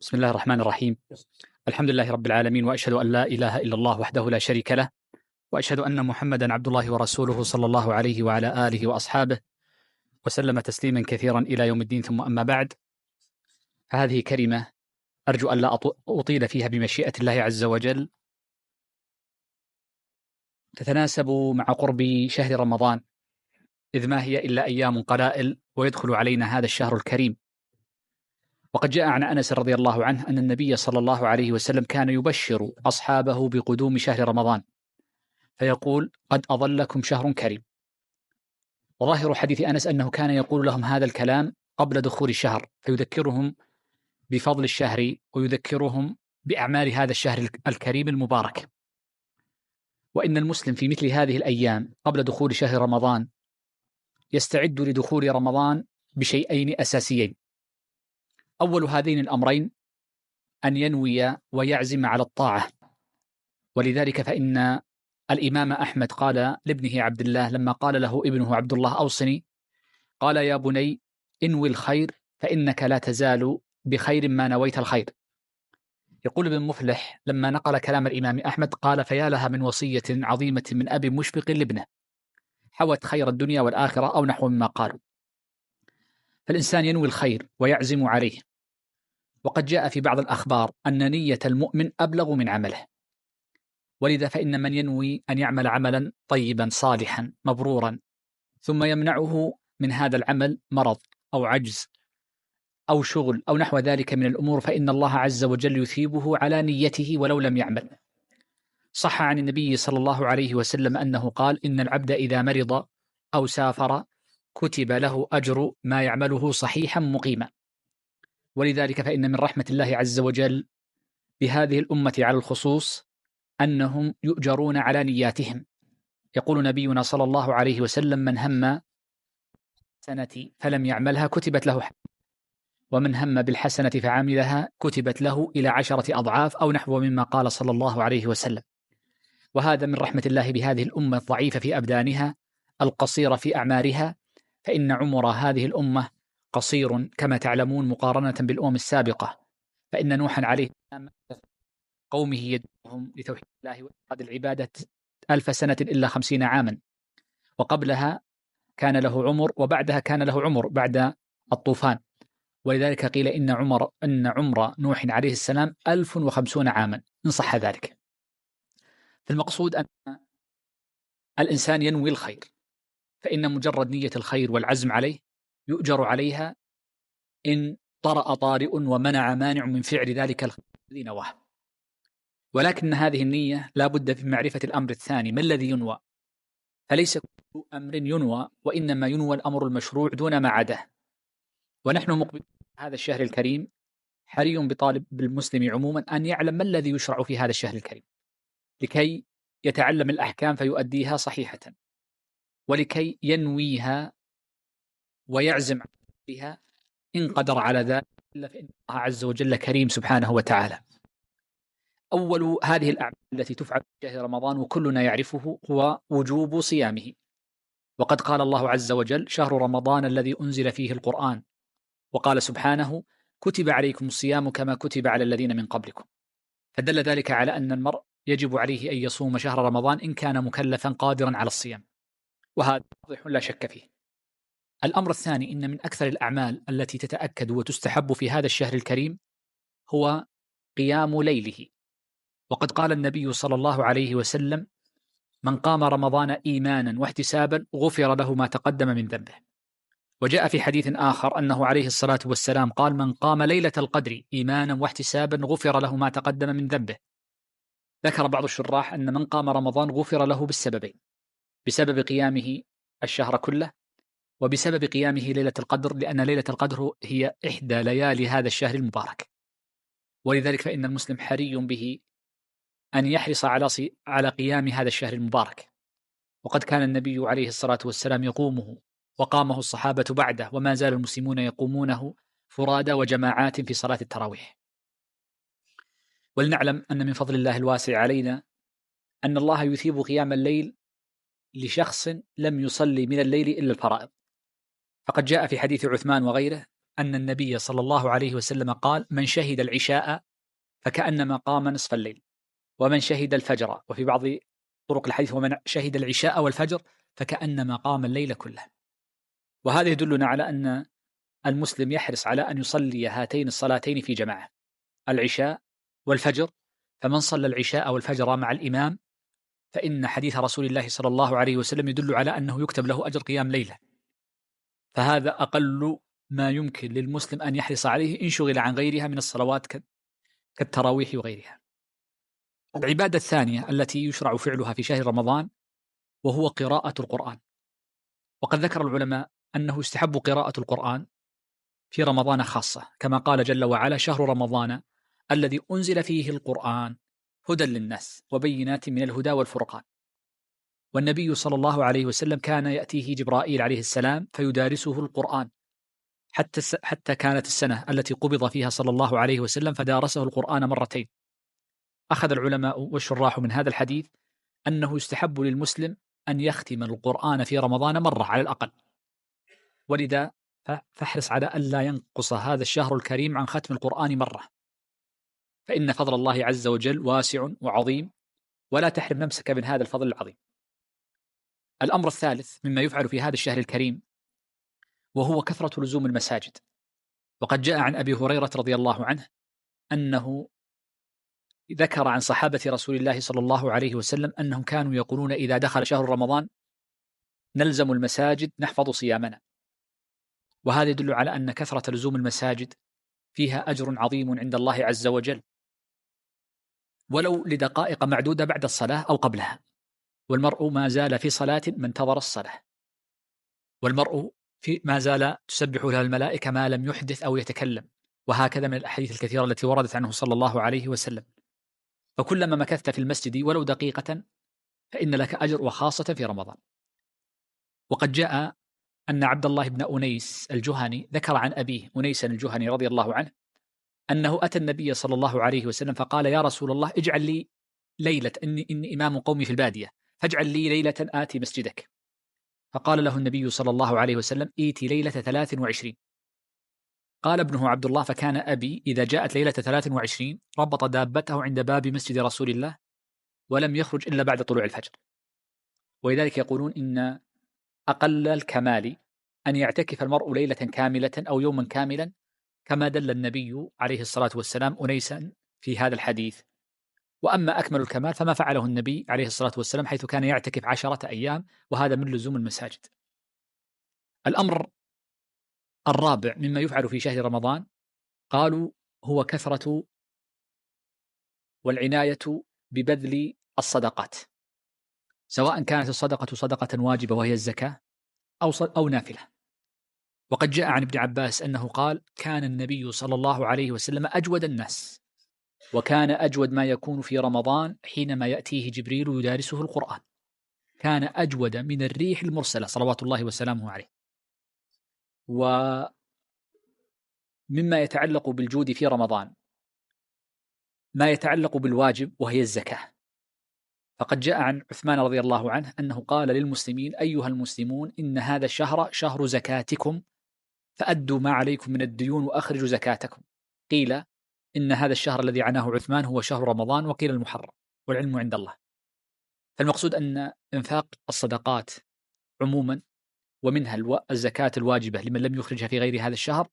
بسم الله الرحمن الرحيم. الحمد لله رب العالمين، وأشهد أن لا إله إلا الله وحده لا شريك له، وأشهد أن محمدا عبد الله ورسوله صلى الله عليه وعلى آله وأصحابه وسلم تسليما كثيرا إلى يوم الدين. ثم أما بعد، فهذه كلمة أرجو أن لا أطيل فيها بمشيئة الله عز وجل، تتناسب مع قرب شهر رمضان، إذ ما هي إلا أيام قلائل ويدخل علينا هذا الشهر الكريم. وقد جاء عن أنس رضي الله عنه أن النبي صلى الله عليه وسلم كان يبشر أصحابه بقدوم شهر رمضان فيقول: قد أظلكم شهر كريم. وظاهر حديث أنس أنه كان يقول لهم هذا الكلام قبل دخول الشهر، فيذكرهم بفضل الشهر ويذكرهم بأعمال هذا الشهر الكريم المبارك. وإن المسلم في مثل هذه الأيام قبل دخول شهر رمضان يستعد لدخول رمضان بشيئين أساسيين. أول هذين الأمرين أن ينوي ويعزم على الطاعة، ولذلك فإن الإمام أحمد قال لابنه عبد الله لما قال له ابنه عبد الله: أوصني، قال: يا بني انوي الخير فإنك لا تزال بخير ما نويت الخير. يقول ابن مفلح لما نقل كلام الإمام أحمد قال: فيا لها من وصية عظيمة من أب مشفق لابنه، حوت خير الدنيا والآخرة، أو نحو مما قالوا. فالإنسان ينوي الخير ويعزم عليه. وقد جاء في بعض الأخبار أن نية المؤمن أبلغ من عمله، ولذا فإن من ينوي أن يعمل عملا طيبا صالحا مبرورا ثم يمنعه من هذا العمل مرض أو عجز أو شغل أو نحو ذلك من الأمور، فإن الله عز وجل يثيبه على نيته ولو لم يعمل. صح عن النبي صلى الله عليه وسلم أنه قال: إن العبد إذا مرض أو سافر كتب له أجر ما يعمله صحيحا مقيما. ولذلك فإن من رحمة الله عز وجل بهذه الأمة على الخصوص أنهم يؤجرون على نياتهم. يقول نبينا صلى الله عليه وسلم: من هم سنة فلم يعملها كتبت له حسنة، ومن هم بالحسنة فعملها كتبت له إلى 10 أضعاف، أو نحو مما قال صلى الله عليه وسلم. وهذا من رحمة الله بهذه الأمة الضعيفة في أبدانها القصيرة في أعمارها، فإن عمر هذه الأمة قصير كما تعلمون مقارنة بالأمم السابقة. فإن نوحا عليه السلام قومه يدعوهم لتوحيد الله وإفراد العبادة 1000 سنة إلا 50 عاما، وقبلها كان له عمر، وبعدها كان له عمر بعد الطوفان. ولذلك قيل إن عمر نوح عليه السلام 1050 عاما إن صح ذلك. فالمقصود أن الإنسان ينوي الخير، فإن مجرد نية الخير والعزم عليه يؤجر عليها إن طرأ طارئ ومنع مانع من فعل ذلك الخير الذي نواه. ولكن هذه النية لا بد من معرفة الأمر الثاني: ما الذي ينوى؟ فليس كل أمر ينوى، وإنما ينوى الأمر المشروع دون ما عداه. ونحن مقبلون هذا الشهر الكريم، حري بطالب بالمسلم عموما أن يعلم ما الذي يشرع في هذا الشهر الكريم، لكي يتعلم الأحكام فيؤديها صحيحة، ولكي ينويها ويعزم بها إن قدر على ذلك، إلا فإن الله عز وجل كريم سبحانه وتعالى. أول هذه الأعمال التي تفعل في شهر رمضان وكلنا يعرفه هو وجوب صيامه. وقد قال الله عز وجل: شهر رمضان الذي أنزل فيه القرآن. وقال سبحانه: كتب عليكم الصيام كما كتب على الذين من قبلكم. فدل ذلك على أن المرء يجب عليه أن يصوم شهر رمضان إن كان مكلفا قادرا على الصيام، وهذا واضح لا شك فيه. الأمر الثاني: إن من أكثر الأعمال التي تتأكد وتستحب في هذا الشهر الكريم هو قيام ليله. وقد قال النبي صلى الله عليه وسلم: من قام رمضان إيمانا واحتسابا غفر له ما تقدم من ذنبه. وجاء في حديث آخر أنه عليه الصلاة والسلام قال: من قام ليلة القدر إيمانا واحتسابا غفر له ما تقدم من ذنبه. ذكر بعض الشراح أن من قام رمضان غفر له بالسببين: بسبب قيامه الشهر كله، وبسبب قيامه ليلة القدر، لأن ليلة القدر هي إحدى ليالي هذا الشهر المبارك. ولذلك فإن المسلم حري به أن يحرص على قيام هذا الشهر المبارك. وقد كان النبي عليه الصلاة والسلام يقومه، وقامه الصحابة بعده، وما زال المسلمون يقومونه فرادى وجماعات في صلاة التراويح. ولنعلم أن من فضل الله الواسع علينا أن الله يثيب قيام الليل لشخص لم يصلي من الليل إلا الفرائض. فقد جاء في حديث عثمان وغيره أن النبي صلى الله عليه وسلم قال: من شهد العشاء فكأنما قام نصف الليل، ومن شهد الفجر، وفي بعض طرق الحديث: ومن شهد العشاء والفجر فكأنما قام الليل كله. وهذا يدلنا على أن المسلم يحرص على أن يصلي هاتين الصلاتين في جماعة، العشاء والفجر. فمن صلى العشاء والفجر مع الإمام فإن حديث رسول الله صلى الله عليه وسلم يدل على أنه يكتب له أجر قيام ليلة. فهذا أقل ما يمكن للمسلم أن يحرص عليه إن شغل عن غيرها من الصلوات كالتراويح وغيرها. العبادة الثانية التي يشرع فعلها في شهر رمضان وهو قراءة القرآن. وقد ذكر العلماء أنه يستحب قراءة القرآن في رمضان خاصة، كما قال جل وعلا: شهر رمضان الذي أنزل فيه القرآن هدى للناس وبينات من الهدى والفرقان. والنبي صلى الله عليه وسلم كان يأتيه جبرائيل عليه السلام فيدارسه القرآن، حتى كانت السنة التي قبض فيها صلى الله عليه وسلم فدارسه القرآن مرتين. أخذ العلماء والشراح من هذا الحديث أنه يستحب للمسلم أن يختم القرآن في رمضان مرة على الأقل، ولذا فاحرص على ألا ينقص هذا الشهر الكريم عن ختم القرآن مرة، فإن فضل الله عز وجل واسع وعظيم، ولا تحرم نفسك من هذا الفضل العظيم. الأمر الثالث مما يفعل في هذا الشهر الكريم وهو كثرة لزوم المساجد. وقد جاء عن أبي هريرة رضي الله عنه أنه ذكر عن صحابة رسول الله صلى الله عليه وسلم أنهم كانوا يقولون: إذا دخل شهر رمضان نلزم المساجد نحفظ صيامنا. وهذا يدل على أن كثرة لزوم المساجد فيها أجر عظيم عند الله عز وجل، ولو لدقائق معدودة بعد الصلاة أو قبلها. والمرء ما زال في صلاة ما انتظر الصلاة، والمرء ما زال تسبح له الملائكة ما لم يحدث أو يتكلم، وهكذا من الأحاديث الكثيرة التي وردت عنه صلى الله عليه وسلم. فكلما مكثت في المسجد ولو دقيقة فإن لك أجر، وخاصة في رمضان. وقد جاء أن عبد الله بن أنيس الجهني ذكر عن أبيه أنيس الجهني رضي الله عنه أنه أتى النبي صلى الله عليه وسلم فقال: يا رسول الله، اجعل لي ليلة، إني إمام قومي في البادية، فاجعل لي ليلة آتي مسجدك. فقال له النبي صلى الله عليه وسلم: إيتي ليلة 23. قال ابنه عبد الله: فكان أبي إذا جاءت ليلة 23 ربط دابته عند باب مسجد رسول الله ولم يخرج إلا بعد طلوع الفجر. ولذلك يقولون إن أقل الكمال أن يعتكف المرء ليلة كاملة أو يوما كاملا، كما دل النبي عليه الصلاة والسلام أنيسا في هذا الحديث. وأما أكمل الكمال فما فعله النبي عليه الصلاة والسلام، حيث كان يعتكف 10 أيام، وهذا من لزوم المساجد. الأمر الرابع مما يفعل في شهر رمضان قالوا هو كثرة والعناية ببذل الصدقات، سواء كانت الصدقة صدقة واجبة وهي الزكاة أو نافلة. وقد جاء عن ابن عباس أنه قال: كان النبي صلى الله عليه وسلم أجود الناس، وكان أجود ما يكون في رمضان حينما يأتيه جبريل يدارسه القرآن، كان أجود من الريح المرسلة صلوات الله وسلامه عليه. ومما يتعلق بالجود في رمضان ما يتعلق بالواجب وهي الزكاة. فقد جاء عن عثمان رضي الله عنه أنه قال للمسلمين: أيها المسلمون، إن هذا الشهر شهر زكاتكم، فأدوا ما عليكم من الديون وأخرجوا زكاتكم. قيل إن هذا الشهر الذي عناه عثمان هو شهر رمضان، وقيل المحرم، والعلم عند الله. فالمقصود أن إنفاق الصدقات عموما، ومنها الزكاة الواجبة لمن لم يخرجها في غير هذا الشهر،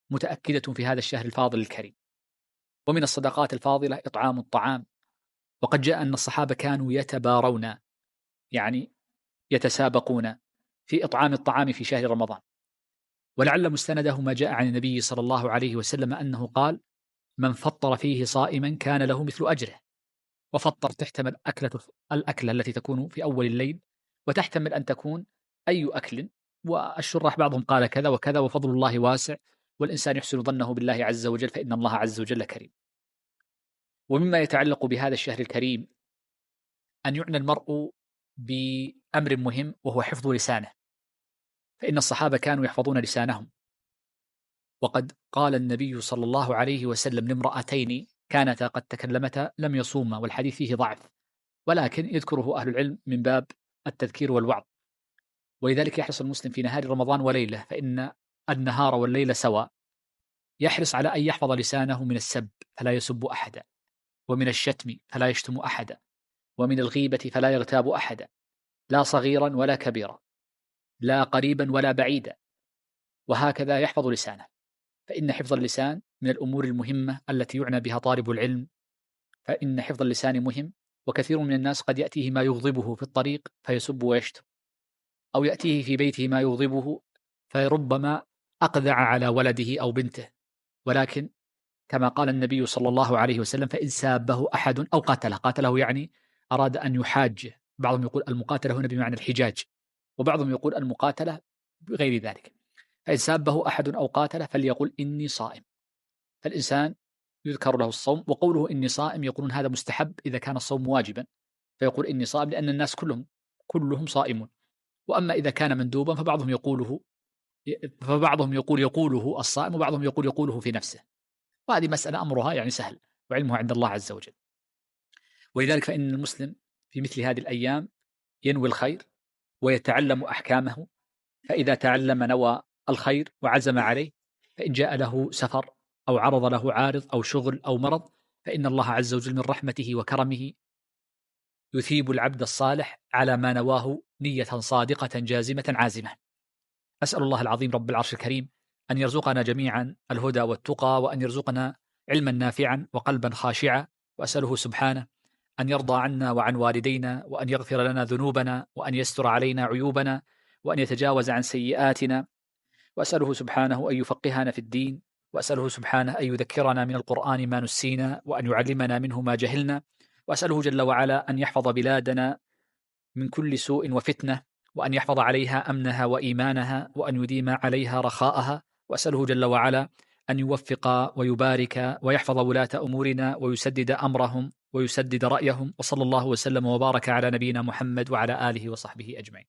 متأكدة في هذا الشهر الفاضل الكريم. ومن الصدقات الفاضلة إطعام الطعام. وقد جاء أن الصحابة كانوا يتبارون، يعني يتسابقون في إطعام الطعام في شهر رمضان. ولعل مستنده ما جاء عن النبي صلى الله عليه وسلم أنه قال: من فطر فيه صائما كان له مثل أجره. وفطر تحتمل الأكلة التي تكون في أول الليل، وتحتمل أن تكون أي أكل. والشراح بعضهم قال كذا وكذا، وفضل الله واسع، والإنسان يحسن ظنه بالله عز وجل، فإن الله عز وجل كريم. ومما يتعلق بهذا الشهر الكريم أن يعنى المرء بأمر مهم وهو حفظ لسانه، فإن الصحابة كانوا يحفظون لسانهم. وقد قال النبي صلى الله عليه وسلم لامرأتين كانتا قد تكلمتا لم يصوما، والحديث فيه ضعف، ولكن يذكره أهل العلم من باب التذكير والوعظ. ولذلك يحرص المسلم في نهار رمضان وليلة، فإن النهار والليل سواء، يحرص على أن يحفظ لسانه من السب فلا يسب أحدا، ومن الشتم فلا يشتم أحدا، ومن الغيبة فلا يغتاب أحدا، لا صغيرا ولا كبيرا، لا قريبا ولا بعيدا، وهكذا يحفظ لسانه. فإن حفظ اللسان من الأمور المهمة التي يعنى بها طالب العلم، فإن حفظ اللسان مهم. وكثير من الناس قد يأتيه ما يغضبه في الطريق فيسب ويشتم، أو يأتيه في بيته ما يغضبه فربما أقذع على ولده أو بنته، ولكن كما قال النبي صلى الله عليه وسلم: فإن سابه أحد أو قاتله. قاتله يعني أراد أن يحاجه، بعضهم يقول المقاتلة هنا بمعنى الحجاج، وبعضهم يقول المقاتلة بغير ذلك. فإن سابه أحد أو قاتله فليقول إني صائم. فالإنسان يذكر له الصوم، وقوله إني صائم يقولون هذا مستحب إذا كان الصوم واجبا، فيقول إني صائم لأن الناس كلهم صائمون. وأما إذا كان مندوبا فبعضهم يقوله الصائم، وبعضهم يقوله في نفسه، وهذه مسألة أمرها يعني سهل، وعلمها عند الله عز وجل. ولذلك فإن المسلم في مثل هذه الأيام ينوي الخير ويتعلم أحكامه، فإذا تعلم نوى الخير وعزم عليه، فإن جاء له سفر أو عرض له عارض أو شغل أو مرض، فإن الله عز وجل من رحمته وكرمه يثيب العبد الصالح على ما نواه نية صادقة جازمة عازمة. أسأل الله العظيم رب العرش الكريم أن يرزقنا جميعا الهدى والتقى، وأن يرزقنا علما نافعا وقلبا خاشعا، وأسأله سبحانه أن يرضى عنا وعن والدينا، وأن يغفر لنا ذنوبنا، وأن يستر علينا عيوبنا، وأن يتجاوز عن سيئاتنا. وأسأله سبحانه أن يفقهنا في الدين، وأسأله سبحانه أن يذكرنا من القرآن ما نسينا، وأن يعلمنا منه ما جهلنا. وأسأله جل وعلا أن يحفظ بلادنا من كل سوء وفتنة، وأن يحفظ عليها أمنها وإيمانها، وأن يديم عليها رخاءها. وأسأله جل وعلا أن يوفق ويبارك ويحفظ ولاة أمورنا، ويسدد أمرهم ويسدد رأيهم. وصلى الله وسلم وبارك على نبينا محمد وعلى آله وصحبه أجمعين.